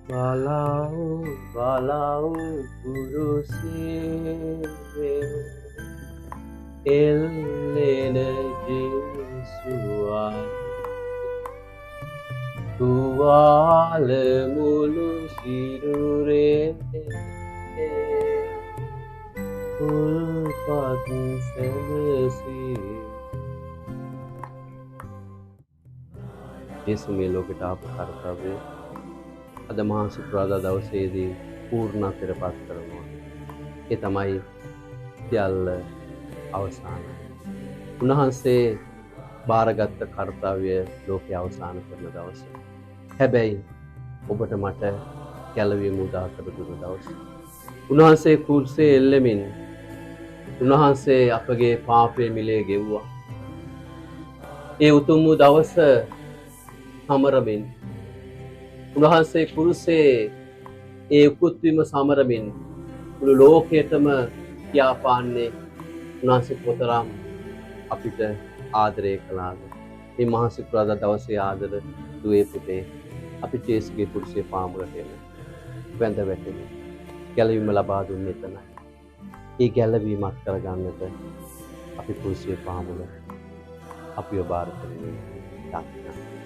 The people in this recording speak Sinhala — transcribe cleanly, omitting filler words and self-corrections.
බලාවු බලාවු කුරුසේ එල්ලෙන ජේසුවා තුවාල මුළු සිරුරේ උල්පත් සැලසී යේසු මේ ලෝකෙට ආපු කර්තව්‍ය අද මහා සිකුරාදා දවසේදී පූර්ණත්වයට පත් කරනවා. ඒ තමයි සියල්ල අවසාන. උන්වහන්සේ බාරගත්ත කර්තව්‍ය ලෝකේ අවසාන කරන දවස. හැබැයි ඔබට මට ගැලවීම උදා කර දුන්න දවස. උන්වහන්සේ කුරුසේ එල්ලෙමින් උන්වහන්සේ අපගේ පාපයේ මිලේ ගෙව්වා. ඒ උතුම් වූ දවස සමරමින් උන්වහන්සේ කුරුසේ ඒ උකුත් වීම සමරමින් මුළු ලෝකයටම කියාපාන්නේ උන්වහන්සේ කොතරම් අපිට ආදරය කළාද. මේ මහා සිකුරාදා දවසේ ආදර දුවේ පුතේ අපි ජේසුගේ කුරුසේ පාමුලට එන වැඳ වැටෙමු. ගැලවීම ලබා දුන්නේ එතනයි. ඒ ගැලවීමක් කරගන්නට අපි කුරුසේ පාමුල අපිව බාර කරගෙන තාක්ෂණ